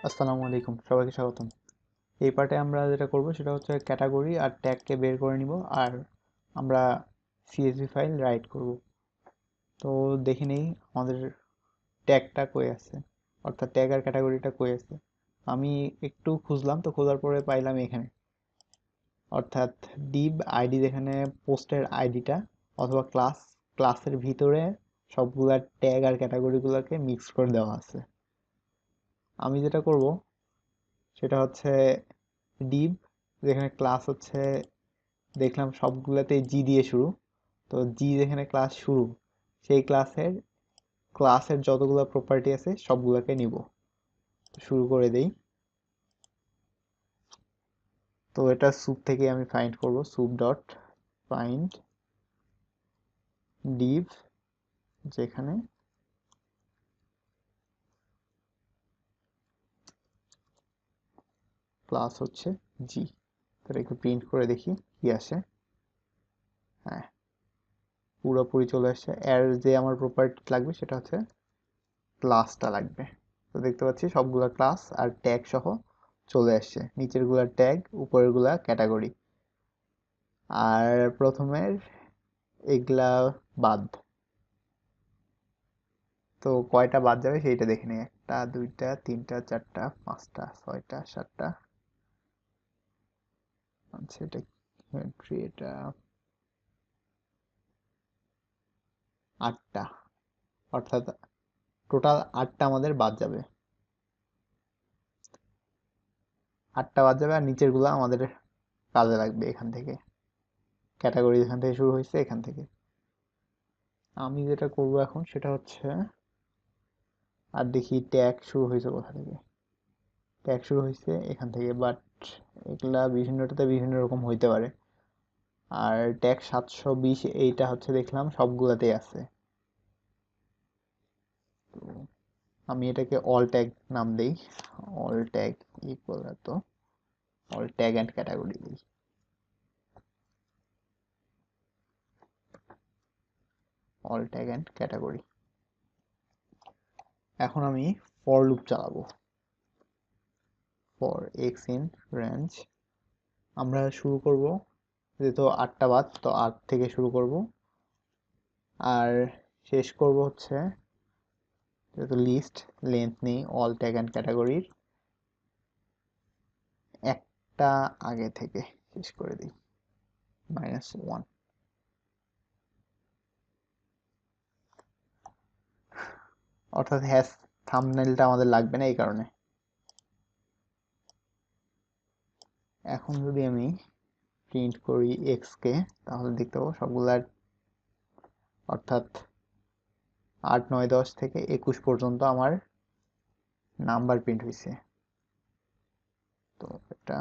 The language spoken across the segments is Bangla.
আসসালামু আলাইকুম, সবাইকে স্বাগতম। এই পার্টে আমরা যেটা করব সেটা হচ্ছে ক্যাটাগরি আর ট্যাগকে বের করে নিব, আর আমরা সিএসভি ফাইল রাইট করব। তো দেখে নেই আমাদের ট্যাগটা কই আছে, অর্থাৎ ট্যাগ আর ক্যাটাগরিটা কই আছে। আমি একটু খুঁজলাম, তো খোঁজার পরে পাইলাম এখানে, অর্থাৎ ডিভ আইডি, যেখানে পোস্টের আইডিটা অথবা ক্লাসের ভিতরে সবগুলা ট্যাগ আর ক্যাটাগরিগুলোকে মিক্স করে দেওয়া আছে। আমি যেটা করব সেটা হচ্ছে ডিভ, যেখানে ক্লাস হচ্ছে, দেখলাম সবগুলাতেই জি দিয়ে শুরু, তো জি যেখানে ক্লাস শুরু, সেই ক্লাসের যতগুলো প্রপার্টি আছে সবগুলোকে নিব। শুরু করে দেই। তো এটা স্যুপ থেকে আমি ফাইন্ড করব, স্যুপ ডট ফাইন্ড ডিভ, যেখানে ক্লাস হচ্ছে জি। তো একটু প্রিন্ট করে দেখি কি আসে। হ্যাঁ, পুরোপুরি চলে আসছে। এর যে আমার প্রপার্টি লাগবে সেটা হচ্ছে ক্লাসটা লাগবে। তো দেখতে পাচ্ছি সবগুলা ক্লাস আর ট্যাগ সহ চলে আসছে, নিচের গুলা ট্যাগ, উপরের গুলা ক্যাটাগরি। আর প্রথমের এগুলা বাদ। তো কয়টা বাদ যাবে সেইটা দেখে নিই। একটা, দুইটা, তিনটা, চারটা, পাঁচটা, ছয়টা, সাতটা। আচ্ছা, এটা এটা আটটা, অর্থাৎ টোটাল আটটা আমাদের বাদ যাবে। আটটা বাদ যাবে, আর নিচের গুলা আমাদের কাজে লাগবে। এখান থেকে ক্যাটাগরি এখান থেকে শুরু হয়েছে, এখান থেকে। আমি যেটা করব এখন সেটা হচ্ছে, আর দেখি ট্যাগ শুরু হয়েছে কোথা থেকে। ট্যাগ শুরু হয়েছে এখান থেকে, বাট এগুলা বিভিন্নটাতে বিভিন্ন রকম হইতে পারে। আর ট্যাগ 720 এইটা হচ্ছে দেখলাম সবগুলাতেই আছে। তো আমি এটাকে অল ট্যাগ নাম দেই। অল ট্যাগ ইকুয়াল তো অল ট্যাগ অ্যান্ড ক্যাটাগরি দিই। All tag and category. এখন আমি ফর লুপ চালাবো। ফর এক্স ইন রেঞ্জ, আমরা শুরু করব, যেহেতু আটটা বাদ, তো 8 থেকে শুরু করব। আর শেষ করব হচ্ছে, যেহেতু লিস্ট লেন্থ নেই, অল ট্যাগ অ্যান্ড ক্যাটাগরির একটা আগে থেকে শেষ করে দিই, -1। অর্থাৎ হ্যাশ থাম্বনেলটা আমাদের লাগবে না এই কারণে। এখন যদি আমি প্রিন্ট করি এক্স কে, তাহলে দেখতে পাবো সবগুলার, অর্থাৎ 8, 9, 10 থেকে 21 পর্যন্ত আমার নাম্বার প্রিন্ট হয়েছে। তো এটা,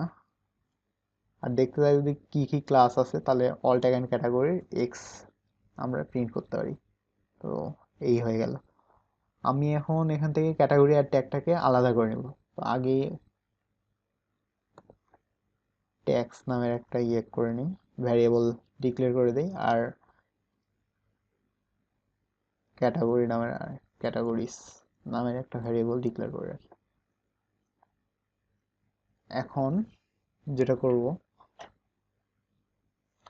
আর দেখতে চাই যদি কি কি ক্লাস আছে, তাহলে অল ট্যাগ অ্যান্ড ক্যাটাগরির এক্স আমরা প্রিন্ট করতে পারি। তো এই হয়ে গেল। আমি এখন এখান থেকে ক্যাটাগরি আর ট্যাগটাকে আলাদা করে নেব। তো আগে ট্যাক্স নামের একটা করে নিই, ভ্যারিয়েবল ডিক্লেয়ার করে দেই, আর ক্যাটাগরি নামের, ক্যাটাগরিজ নামের একটা ভ্যারিয়েবল ডিক্লেয়ার করে রাখি। এখন যেটা করব,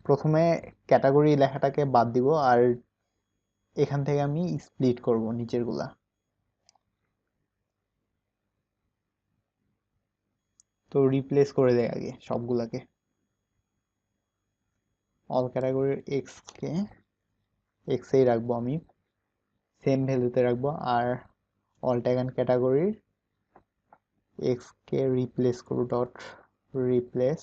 প্রথমে ক্যাটাগরি লেখাটাকে বাদ দিব, আর এখান থেকে আমি স্প্লিট করব নিচের গুলা। তো রিপ্লেস করে দেয় আগে সবগুলাকে। অল ক্যাটাগরির এক্স কে এক্স এই রাখবো, আমি সেম ভ্যালুতে রাখবো। আর অল ট্যাগ অ্যান্ড ক্যাটাগরির এক্স কে রিপ্লেস করব, ডট রিপ্লেস,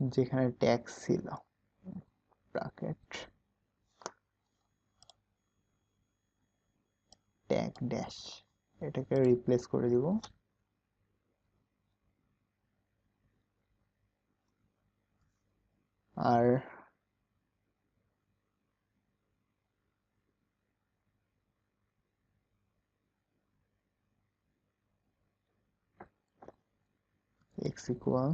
যেখানে ট্যাগ ছিল ব্র্যাকেট ট্যাগ ড্যাশ, এটাকে রিপ্লেস করে দিব। আর x equal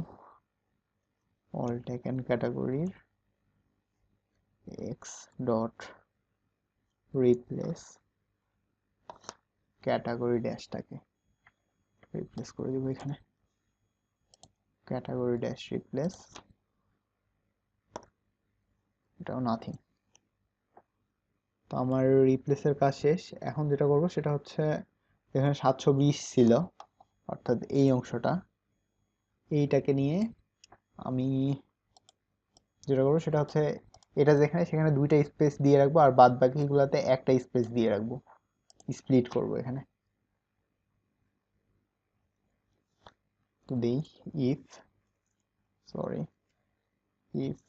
all tag and ক্যাটাগরির এক্স ডট রিপ্লেস ক্যাটাগরি ড্যাশটাকে রিপ্লেস করে দিব এখানে, ক্যাটাগরি ড্যাশ রিপ্লেস, এটাও নাথিং। তো আমার রিপ্লেসের কাজ শেষ। এখন যেটা করব সেটা হচ্ছে এখানে 720 ছিল, অর্থাৎ এই অংশটা, এইটাকে নিয়ে আমি যেটা করবো সেটা হচ্ছে এটা যেখানে সেখানে দুইটা স্পেস দিয়ে রাখবো, আর বাদ বাকিগুলোতে একটা স্পেস দিয়ে রাখবো, স্প্লিট করব এখানে। তো দেই if, sorry, if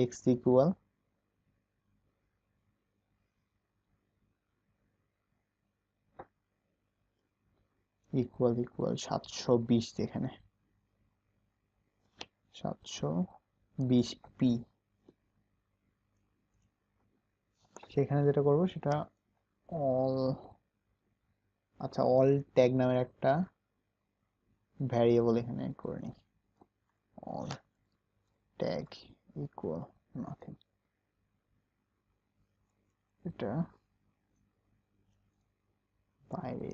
x equal equal 720, যেখানে 720 পি, সেখানে যেটা করব সেটা অল, আচ্ছা অল ট্যাগ নামের একটা ভ্যারিয়েবল এখানে করে নিই, অল ট্যাগ ইকুয়াল নাথিং, এটা বাইরে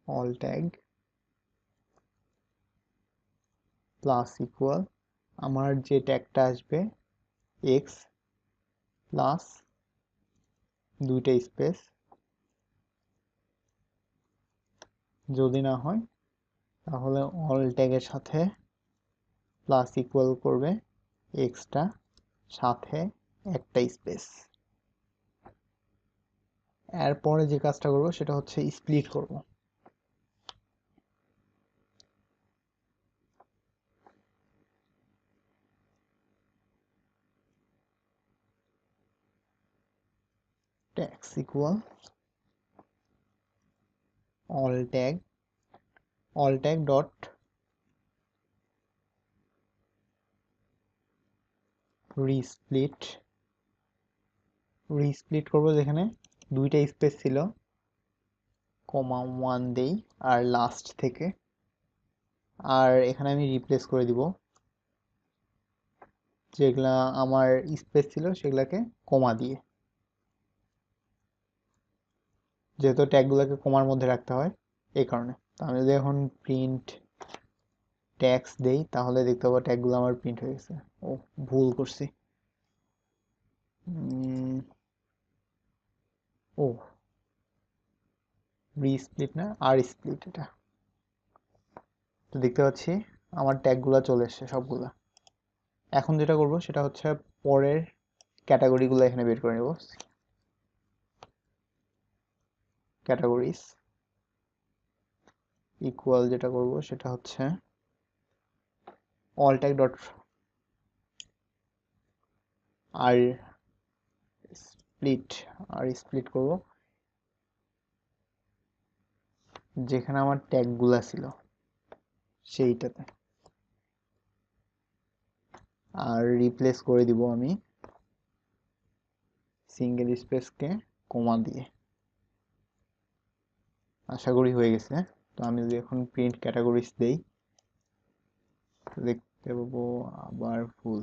অল ট্যাগ প্লাস ইকুয়াল, আমার যে ট্যাগটা আসবে এক্স প্লাস দুইটা স্পেস, যদি না হয় তাহলে অল ট্যাগের সাথে প্লাস ইকুয়াল করবে এক্সটা, সাথে একটা স্পেস। এরপরে যে কাজটা করব সেটা হচ্ছে স্প্লিট করব। Tags equal all tag dot resplit, resplit করব যেখানে দুইটা স্পেস ছিল, কমা 1 দেই আর লাস্ট থেকে, আর এখানে আমি রিপ্লেস করে দিব যেগুলা আমার স্পেস ছিল সেগুলাকে কমা দিয়ে, যেহেতু ট্যাগগুলোকে কমার মধ্যে রাখতে হয় এই কারণে। তো আমি যদি এখন প্রিন্ট ট্যাগস দেই তাহলে দেখতে পাবো ট্যাগগুলো আমার প্রিন্ট হয়ে গেছে। ও, ভুল করছি। ও, রিস্প্লিট না, আর স্প্লিট এটা। তো দেখতে পাচ্ছি আমার ট্যাগগুলো চলে এসছে সবগুলা। এখন যেটা করব সেটা হচ্ছে পরের ক্যাটাগরিগুলো এখানে বের করে নেব। ক্যাটাগরিজ ইকুয়াল, যেটা করব সেটা হচ্ছে অল ট্যাগ ডট আর স্প্লিট করব যেখানে আমার ট্যাগগুলা ছিল সেইটাতে, আর রিপ্লেস করে দিব আমি সিঙ্গেল স্পেসকে কমা দিয়ে। আশা করি হয়ে গেছে। তো আমি যদি এখন প্রিন্ট ক্যাটাগরিজ দেই দেখতে পাবো আবার ভুল।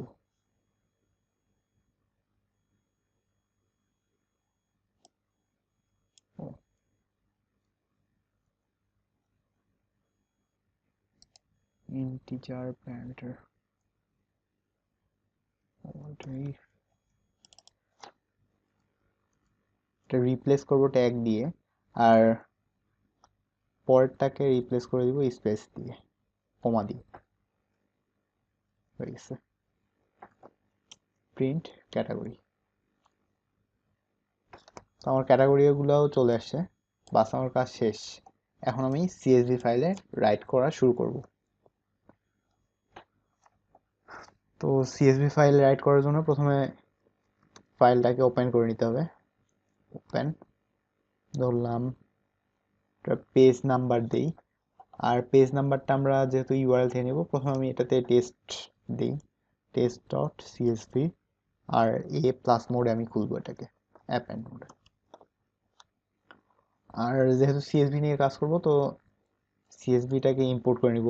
ইন্টিজার প্যারামিটার, এটা রিপ্লেস করব ট্যাগ দিয়ে, আর পরেরটাকে রিপ্লেস করে দিব স্পেস দিয়ে, কমা দিয়ে। হয়ে গেছে প্রিন্ট ক্যাটাগরি। তো আমার ক্যাটাগরিগুলোও চলে আসছে, বাস আমার কাজ শেষ। এখন আমি সিএসভি ফাইলে রাইট করা শুরু করব। তো সিএসভি ফাইল রাইট করার জন্য প্রথমে ফাইলটাকে ওপেন করে নিতে হবে। ওপেন, ধরলাম পেজ নাম্বার দেই, আর পেজ নাম্বারটা আমরা যেহেতু ইউআরএল থেকে নেব, প্রথমে আমি এটাতে টেস্ট দিই, টেস্ট ডট সিএসভি, আর এ প্লাস মোডে আমি খুলবো এটাকে, অ্যাপেন্ড মোডে। আর যেহেতু সিএসভি নিয়ে কাজ করব তো সিএসভিটাকে ইম্পোর্ট করে নিব।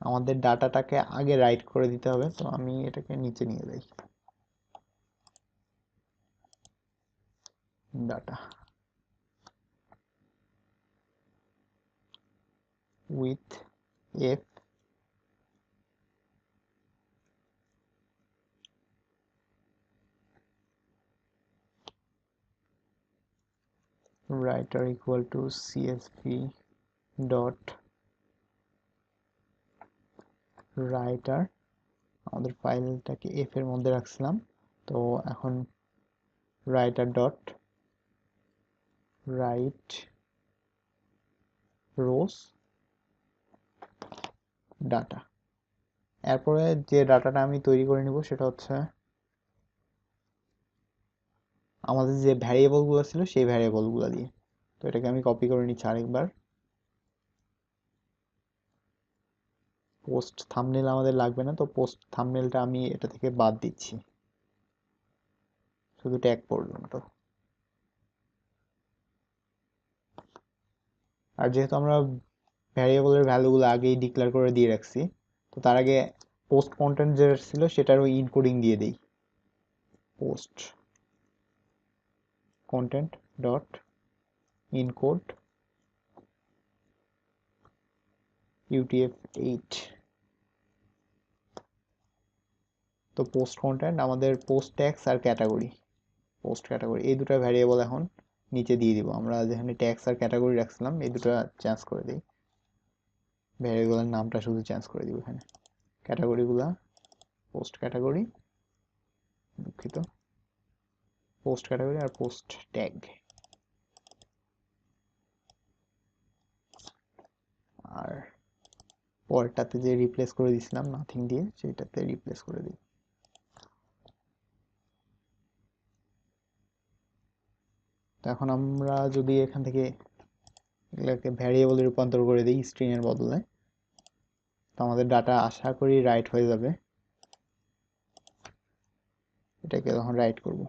আমাদের ডাটাটাকে আগে রাইট করে দিতে হবে, তো আমি এটাকে নিচে নিয়ে যাই। Data with F writer equal to csv dot writer, আমাদের ফাইলটাকে এফ এর মধ্যে রাখছিলাম, তো এখন writer dot write rows data. এরপরে যে ডাটাটা আমি তৈরি করে নিব সেটা হচ্ছে আমাদের যে ভ্যারিয়েবলগুলো ছিল সেই ভ্যারিয়েবলগুলো দিয়ে। তো এটাকে আমি কপি করে নিচ্ছি আরেকবার। পোস্ট থাম্বনেল আমাদের লাগবে না, তো পোস্ট থাম্বনেলটা আমি এটা থেকে বাদ দিচ্ছি, শুধু ট্যাগ পর্যন্ত। আর যেহেতু আমরা ভ্যারিয়েবলের ভ্যালুগুলো আগেই ডিক্লেয়ার করে দিয়ে রাখছি, তো তার আগে পোস্ট কন্টেন্ট যেটা ছিল সেটারও ইনকোডিং দিয়ে দেই। Post content dot encode utf8। তো পোস্ট কন্টেন্ট আমাদের পোস্ট ট্যাগস আর ক্যাটাগরি, পোস্ট ক্যাটাগরি এই দুটো ভ্যারিয়েবল এখন নিচে দিয়ে দিব। আমরা যেখানে ট্যাগস আর ক্যাটাগরি রাখছিলাম এই দুটো চেঞ্জ করে দিই, ভ্যারিয়েবলের নামটা শুধু চেঞ্জ করে দিব। এখানে ক্যাটাগরিগুলা পোস্ট ক্যাটাগরি, দুঃখিত, পোস্ট ক্যাটাগরি আর পোস্ট ট্যাগ। আর পরেরটাতে যে রিপ্লেস করে দিয়েছিলাম নাথিং দিয়ে, সেইটাতে রিপ্লেস করে দিই। তো এখন আমরা যদি এখান থেকে এগুলোকে ভ্যারিয়েবলে রূপান্তর করে দিই স্ট্রিং এর বদলে, তো আমাদের ডাটা আশা করি রাইট হয়ে যাবে। এটাকে তখন রাইট করব।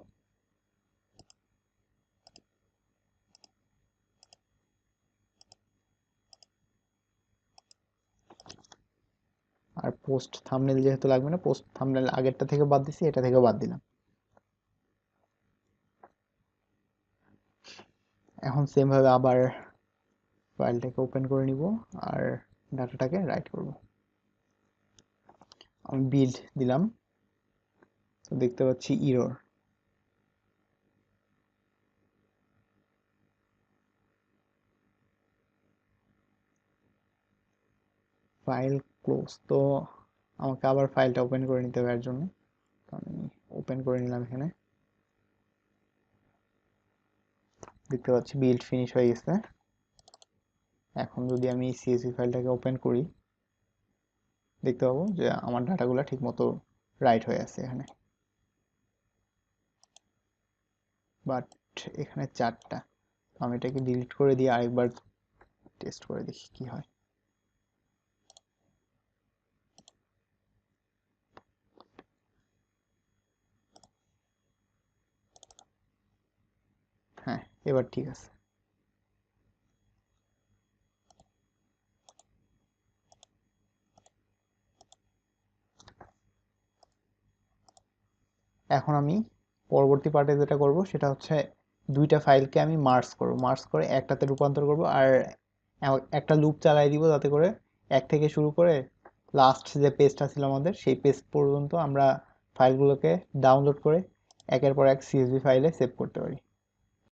আর পোস্ট থাম্বনেল যেহেতু লাগবে না, পোস্ট থাম্বনেল আগেরটা থেকে বাদ দিছি, এটা থেকে বাদ দিলাম। এখন সেম ভাবে আবার ফাইলটাকে ওপেন করে নিব আর ডাটাটাকে রাইট করব। আমি বিল্ড দিলাম, তো দেখতে পাচ্ছি ইরর। ফাইল ক্লোজ, তো আমাকে আবার ফাইলটা ওপেন করে নিতে হবে এর জন্য। তো আমি ওপেন করে নিলাম। এখানে দেখতে পাচ্ছি বিল্ড ফিনিশ হয়ে গেছে। এখন যদি আমি সিএসভি ফাইলটাকে ওপেন করি, দেখতে পাবো যে আমার ডাটাগুলো ঠিক মতো রাইট হয়ে আছে এখানে, বাট এখানে 4টা। আমি এটাকে ডিলিট করে দিয়ে আরেকবার টেস্ট করে দেখি কি হয়। হ্যাঁ, এবার ঠিক আছে। এখন আমি পরবর্তী পার্টে যেটা করব সেটা হচ্ছে দুইটা ফাইলকে আমি মার্জ করব, মার্জ করে একটাতে রূপান্তর করব আর একটা লুপ চালাই দিব, যাতে করে এক থেকে শুরু করে লাস্ট যে পেজটা ছিল আমাদের সেই পেজ পর্যন্ত আমরা ফাইলগুলোকে ডাউনলোড করে একের পর এক সিএসভি ফাইলে সেভ করতে পারি।